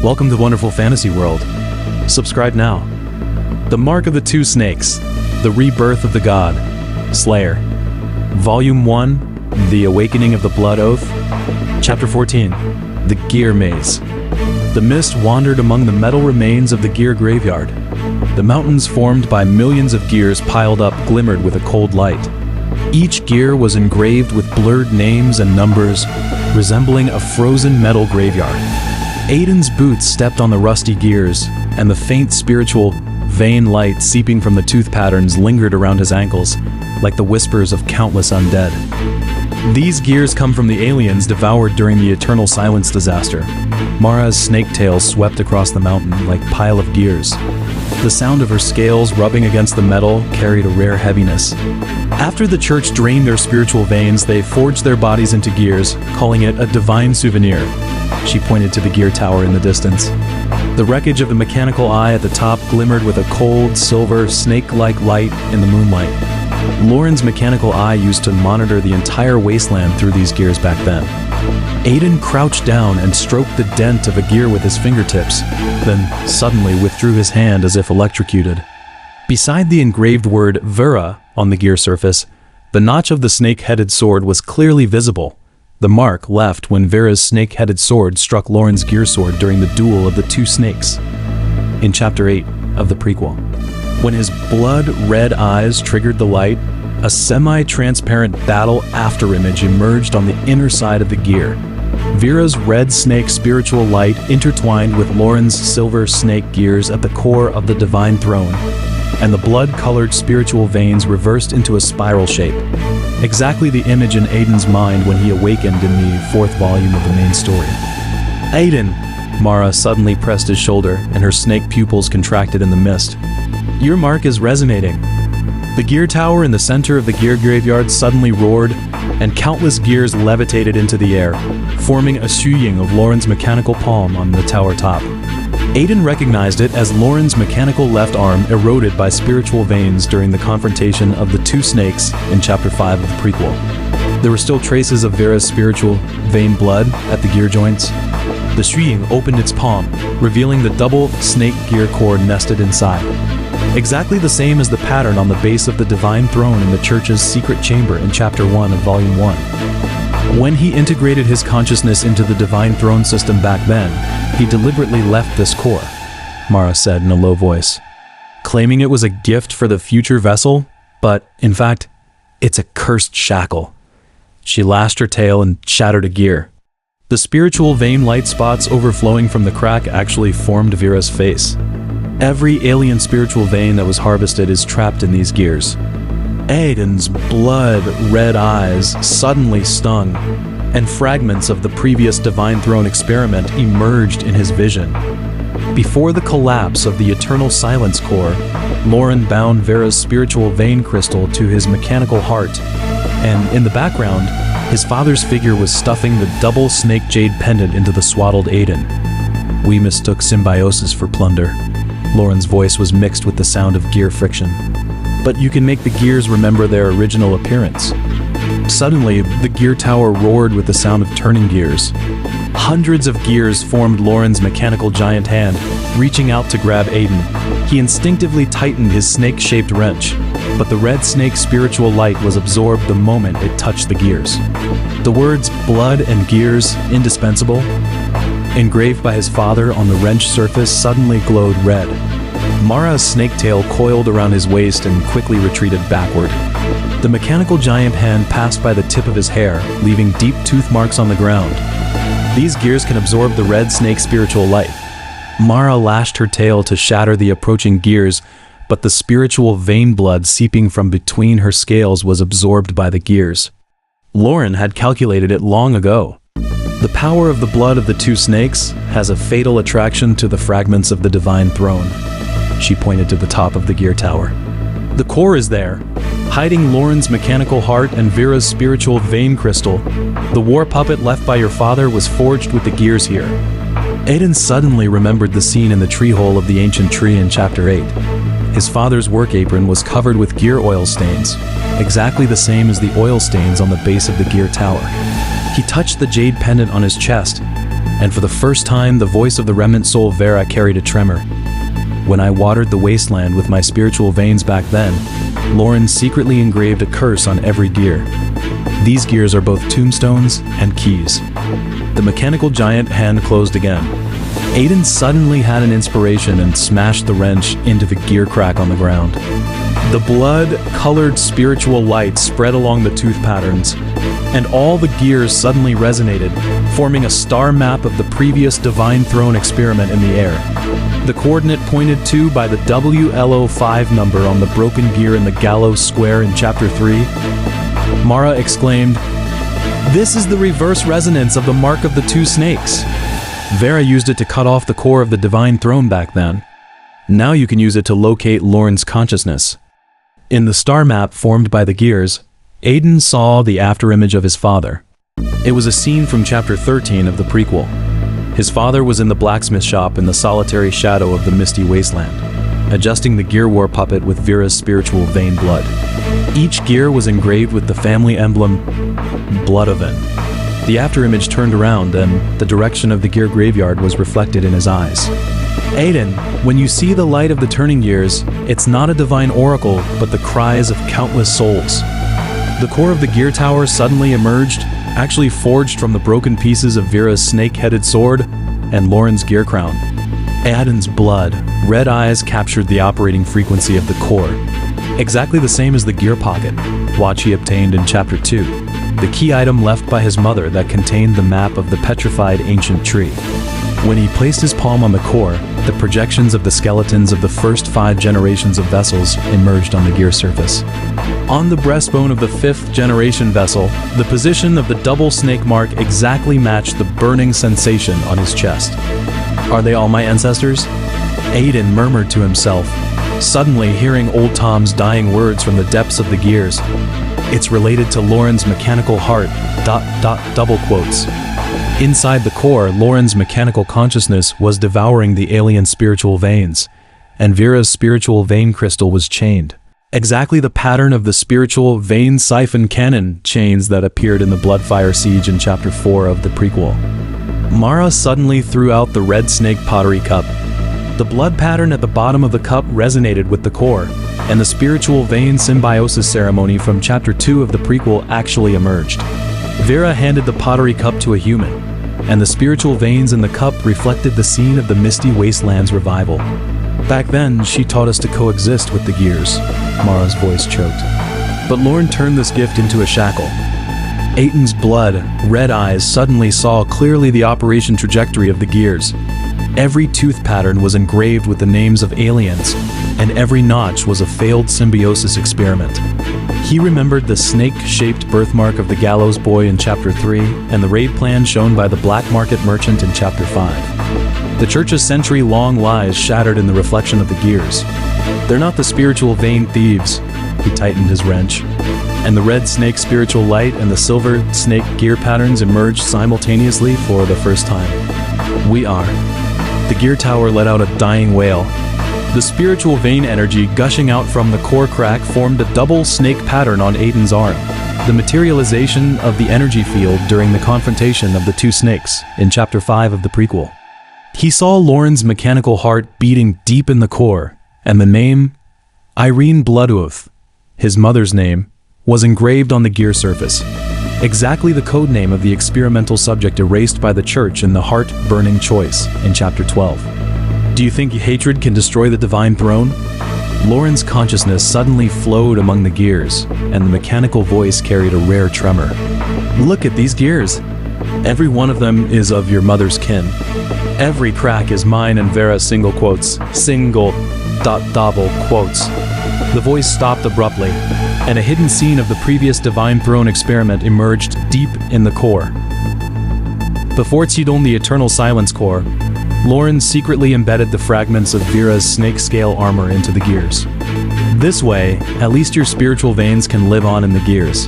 Welcome to Wonderful Fantasy World. Subscribe now. The Mark of the Two Snakes, The Rebirth of the God, Slayer. Volume 1, The Awakening of the Blood Oath. Chapter 14, The Gear Maze. The mist wandered among the metal remains of the gear graveyard. The mountains formed by millions of gears piled up glimmered with a cold light. Each gear was engraved with blurred names and numbers, resembling a frozen metal graveyard. Aiden's boots stepped on the rusty gears, and the faint spiritual vein light seeping from the tooth patterns lingered around his ankles, like the whispers of countless undead. These gears come from the aliens devoured during the Eternal Silence disaster. Mara's snake tail swept across the mountain like a pile of gears. The sound of her scales rubbing against the metal carried a rare heaviness. After the church drained their spiritual veins, they forged their bodies into gears, calling it a divine souvenir. She pointed to the gear tower in the distance. The wreckage of the mechanical eye at the top glimmered with a cold, silver, snake-like light in the moonlight. Loren's mechanical eye used to monitor the entire wasteland through these gears back then. Aiden crouched down and stroked the dent of a gear with his fingertips, then suddenly withdrew his hand as if electrocuted. Beside the engraved word Vera on the gear surface, the notch of the snake-headed sword was clearly visible. The mark left when Vera's snake-headed sword struck Loren's gear sword during the duel of the two snakes in Chapter 8 of the prequel. When his blood-red eyes triggered the light, a semi-transparent battle afterimage emerged on the inner side of the gear. Vera's red snake spiritual light intertwined with Loren's silver snake gears at the core of the divine throne, and the blood-colored spiritual veins reversed into a spiral shape. Exactly the image in Aiden's mind when he awakened in the 4th volume of the main story. Aiden! Mara suddenly pressed his shoulder, and her snake pupils contracted in the mist. Your mark is resonating. The gear tower in the center of the gear graveyard suddenly roared, and countless gears levitated into the air, forming a shooying of Loren's mechanical palm on the tower top. Aiden recognized it as Loren's mechanical left arm eroded by spiritual veins during the confrontation of the two snakes in Chapter 5 of the prequel. There were still traces of Vera's spiritual vein blood at the gear joints. The shooying opened its palm, revealing the double snake gear cord nested inside. Exactly the same as the pattern on the base of the divine throne in the church's secret chamber in Chapter 1 of Volume 1. When he integrated his consciousness into the divine throne system back then, he deliberately left this core, Mara said in a low voice, claiming it was a gift for the future vessel, but, in fact, it's a cursed shackle. She lashed her tail and shattered a gear. The spiritual vein light spots overflowing from the crack actually formed Vera's face. Every alien spiritual vein that was harvested is trapped in these gears. Aiden's blood-red eyes suddenly stung, and fragments of the previous Divine Throne experiment emerged in his vision. Before the collapse of the Eternal Silence Core, Loren bound Vera's spiritual vein crystal to his mechanical heart, and in the background, his father's figure was stuffing the double snake jade pendant into the swaddled Aiden. We mistook symbiosis for plunder. Loren's voice was mixed with the sound of gear friction. But you can make the gears remember their original appearance. Suddenly, the gear tower roared with the sound of turning gears. Hundreds of gears formed Loren's mechanical giant hand, reaching out to grab Aiden. He instinctively tightened his snake-shaped wrench, but the red snake's spiritual light was absorbed the moment it touched the gears. The words blood and gears, indispensable, engraved by his father on the wrench surface suddenly glowed red. Mara's snake tail coiled around his waist and quickly retreated backward. The mechanical giant hand passed by the tip of his hair, leaving deep tooth marks on the ground. These gears can absorb the red snake's spiritual light. Mara lashed her tail to shatter the approaching gears, but the spiritual vein blood seeping from between her scales was absorbed by the gears. Loren had calculated it long ago. The power of the blood of the two snakes has a fatal attraction to the fragments of the divine throne. She pointed to the top of the gear tower. The core is there, hiding Loren's mechanical heart and Vera's spiritual vein crystal. The war puppet left by your father was forged with the gears here. Aiden suddenly remembered the scene in the tree hole of the ancient tree in Chapter 8. His father's work apron was covered with gear oil stains, exactly the same as the oil stains on the base of the gear tower. He touched the jade pendant on his chest, and for the first time the voice of the remnant soul Vera carried a tremor. When I watered the wasteland with my spiritual veins back then, Loren secretly engraved a curse on every gear. These gears are both tombstones and keys. The mechanical giant hand closed again. Aiden suddenly had an inspiration and smashed the wrench into the gear crack on the ground. The blood-colored spiritual light spread along the tooth patterns, and all the gears suddenly resonated, forming a star map of the previous Divine Throne experiment in the air. The coordinate pointed to by the WLO5 number on the broken gear in the gallows square in Chapter 3. Mara exclaimed, "This is the reverse resonance of the Mark of the Two Snakes." Vera used it to cut off the core of the Divine Throne back then. Now you can use it to locate Loren's consciousness. In the star map formed by the gears, Aiden saw the afterimage of his father. It was a scene from Chapter 13 of the prequel. His father was in the blacksmith shop in the solitary shadow of the misty wasteland, adjusting the gear war puppet with Vera's spiritual vein blood. Each gear was engraved with the family emblem, Blood Oven. The afterimage turned around and the direction of the gear graveyard was reflected in his eyes. Aiden, when you see the light of the turning gears, it's not a divine oracle, but the cries of countless souls. The core of the gear tower suddenly emerged, actually forged from the broken pieces of Vera's snake-headed sword and Loren's gear crown. Aiden's blood, red eyes captured the operating frequency of the core, exactly the same as the gear pocket, watch he obtained in Chapter 2, the key item left by his mother that contained the map of the petrified ancient tree. When he placed his palm on the core, the projections of the skeletons of the first 5 generations of vessels emerged on the gear surface. On the breastbone of the 5th generation vessel, the position of the double snake mark exactly matched the burning sensation on his chest. "Are they all my ancestors?" Aiden murmured to himself, suddenly hearing old Tom's dying words from the depths of the gears. "It's related to Loren's mechanical heart, ... double quotes." Inside the core, Loren's mechanical consciousness was devouring the alien spiritual veins, and Vera's spiritual vein crystal was chained. Exactly the pattern of the spiritual vein siphon cannon chains that appeared in the Bloodfire Siege in Chapter 4 of the prequel. Mara suddenly threw out the red snake pottery cup. The blood pattern at the bottom of the cup resonated with the core, and the spiritual vein symbiosis ceremony from Chapter 2 of the prequel actually emerged. Vera handed the pottery cup to a human, and the spiritual veins in the cup reflected the scene of the misty wasteland's revival. Back then, she taught us to coexist with the gears, Mara's voice choked. But Loren turned this gift into a shackle. Aiden's blood, red eyes suddenly saw clearly the operation trajectory of the gears. Every tooth pattern was engraved with the names of aliens, and every notch was a failed symbiosis experiment. He remembered the snake-shaped birthmark of the gallows boy in Chapter 3 and the raid plan shown by the black market merchant in Chapter 5. The church's century-long lies shattered in the reflection of the gears. They're not the spiritual vein thieves, he tightened his wrench, and the red snake spiritual light and the silver snake gear patterns emerged simultaneously for the first time. We are. The gear tower let out a dying wail. The spiritual vein energy gushing out from the core crack formed a double snake pattern on Aiden's arm, the materialization of the energy field during the confrontation of the two snakes in Chapter 5 of the prequel. He saw Loren's mechanical heart beating deep in the core, and the name, Irene Bloodoath, his mother's name, was engraved on the gear surface. Exactly the code name of the experimental subject erased by the church in the heart-burning choice in Chapter 12. Do you think hatred can destroy the Divine Throne? Loren's consciousness suddenly flowed among the gears, and the mechanical voice carried a rare tremor. Look at these gears. Every one of them is of your mother's kin. Every crack is mine and Vera single quotes, double quotes. The voice stopped abruptly, and a hidden scene of the previous Divine Throne experiment emerged deep in the core. Before Tidon the Eternal Silence Core, Loren secretly embedded the fragments of Vera's snake-scale armor into the gears. This way, at least your spiritual veins can live on in the gears.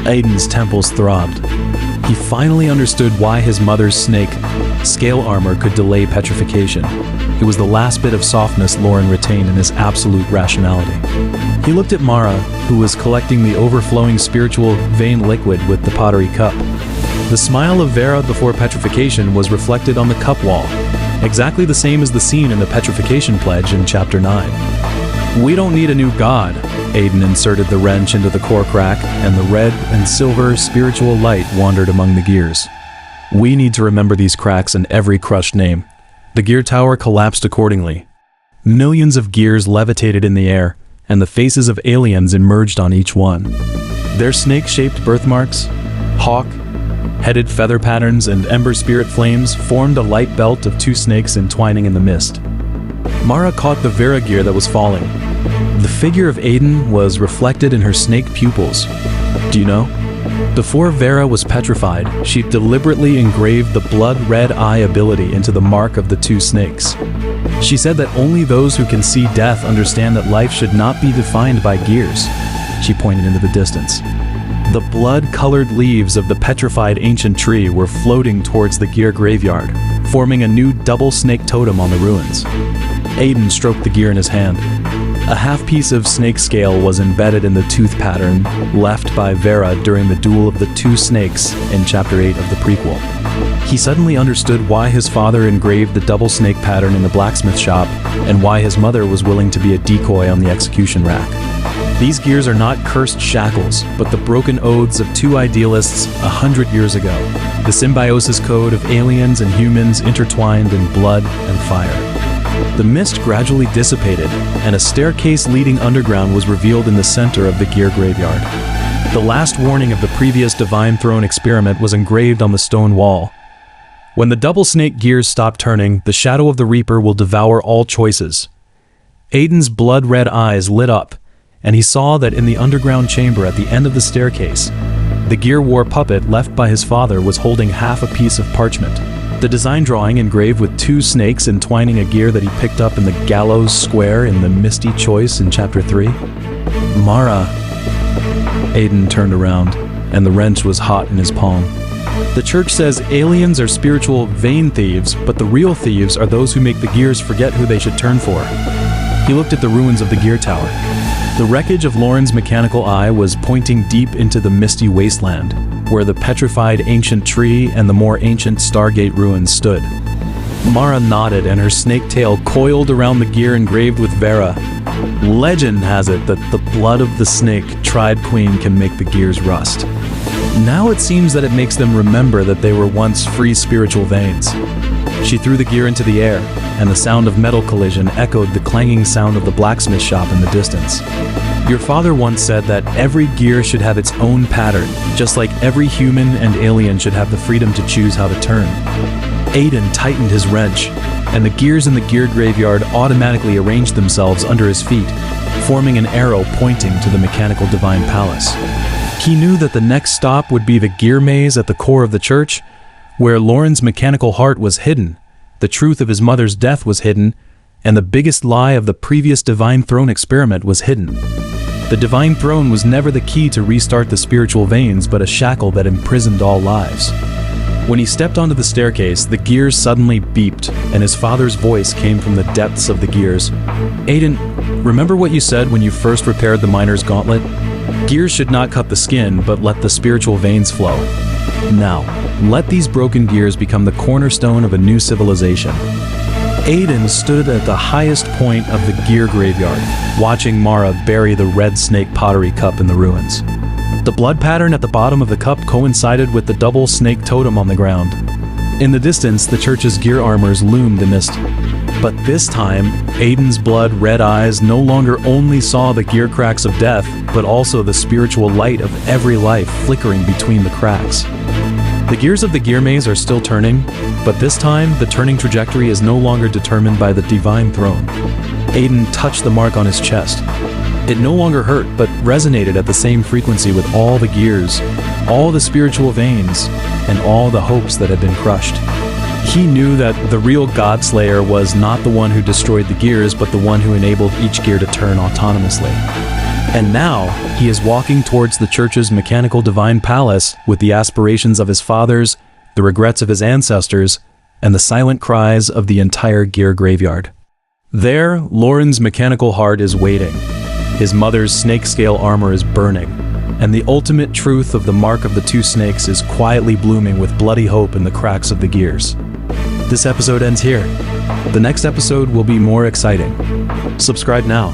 Aiden's temples throbbed. He finally understood why his mother's snake-scale armor could delay petrification. It was the last bit of softness Loren retained in his absolute rationality. He looked at Mara, who was collecting the overflowing spiritual vein liquid with the pottery cup. The smile of Vera before petrification was reflected on the cup wall, exactly the same as the scene in the petrification pledge in Chapter 9. "We don't need a new god." Aiden inserted the wrench into the core crack, and the red and silver spiritual light wandered among the gears. "We need to remember these cracks in every crushed name." The gear tower collapsed accordingly. Millions of gears levitated in the air, and the faces of aliens emerged on each one. Their snake-shaped birthmarks, hawk-headed feather patterns, and ember spirit flames formed a light belt of two snakes entwining in the mist. Mara caught the Vera gear that was falling. The figure of Aiden was reflected in her snake pupils. Do you know? Before Vera was petrified, she deliberately engraved the blood-red eye ability into the mark of the two snakes. She said that only those who can see death understand that life should not be defined by gears. She pointed into the distance. The blood-colored leaves of the petrified ancient tree were floating towards the gear graveyard, forming a new double snake totem on the ruins. Aiden stroked the gear in his hand. A half-piece of snake scale was embedded in the tooth pattern left by Vera during the duel of the two snakes in Chapter 8 of the prequel. He suddenly understood why his father engraved the double snake pattern in the blacksmith shop and why his mother was willing to be a decoy on the execution rack. These gears are not cursed shackles, but the broken oaths of two idealists 100 years ago, the symbiosis code of aliens and humans intertwined in blood and fire. The mist gradually dissipated, and a staircase leading underground was revealed in the center of the gear graveyard. The last warning of the previous Divine Throne experiment was engraved on the stone wall. When the double snake gears stop turning, the shadow of the Reaper will devour all choices. Aiden's blood-red eyes lit up, and he saw that in the underground chamber at the end of the staircase, the gear war puppet left by his father was holding half a piece of parchment. The design drawing engraved with two snakes entwining a gear that he picked up in the gallows square in the Misty Choice in Chapter 3. Mara. Aiden turned around, and the wrench was hot in his palm. The church says aliens are spiritual vein thieves, but the real thieves are those who make the gears forget who they should turn for. He looked at the ruins of the gear tower. The wreckage of Loren's mechanical eye was pointing deep into the misty wasteland, where the petrified ancient tree and the more ancient Stargate ruins stood. Mara nodded, and her snake tail coiled around the gear engraved with Vera. Legend has it that the blood of the snake Triad Queen can make the gears rust. Now it seems that it makes them remember that they were once free spiritual veins. She threw the gear into the air, and the sound of metal collision echoed the clanging sound of the blacksmith shop in the distance. Your father once said that every gear should have its own pattern, just like every human and alien should have the freedom to choose how to turn. Aiden tightened his wrench, and the gears in the gear graveyard automatically arranged themselves under his feet, forming an arrow pointing to the mechanical divine palace. He knew that the next stop would be the gear maze at the core of the church, where Loren's mechanical heart was hidden, the truth of his mother's death was hidden, and the biggest lie of the previous Divine Throne experiment was hidden. The Divine Throne was never the key to restart the spiritual veins, but a shackle that imprisoned all lives. When he stepped onto the staircase, the gears suddenly beeped, and his father's voice came from the depths of the gears. Aiden, remember what you said when you first repaired the miner's gauntlet? Gears should not cut the skin, but let the spiritual veins flow. Now, let these broken gears become the cornerstone of a new civilization. Aiden stood at the highest point of the gear graveyard, watching Mara bury the red snake pottery cup in the ruins. The blood pattern at the bottom of the cup coincided with the double snake totem on the ground. In the distance, the church's gear armors loomed amidst. But this time, Aiden's blood-red eyes no longer only saw the gear cracks of death, but also the spiritual light of every life flickering between the cracks. The gears of the gear maze are still turning, but this time, the turning trajectory is no longer determined by the Divine Throne. Aiden touched the mark on his chest. It no longer hurt, but resonated at the same frequency with all the gears, all the spiritual veins, and all the hopes that had been crushed. He knew that the real Godslayer was not the one who destroyed the gears, but the one who enabled each gear to turn autonomously. And now, he is walking towards the church's mechanical divine palace with the aspirations of his fathers, the regrets of his ancestors, and the silent cries of the entire gear graveyard. There, Loren's mechanical heart is waiting. His mother's snake-scale armor is burning, and the ultimate truth of the Mark of the Two Snakes is quietly blooming with bloody hope in the cracks of the gears. This episode ends here. The next episode will be more exciting. Subscribe now.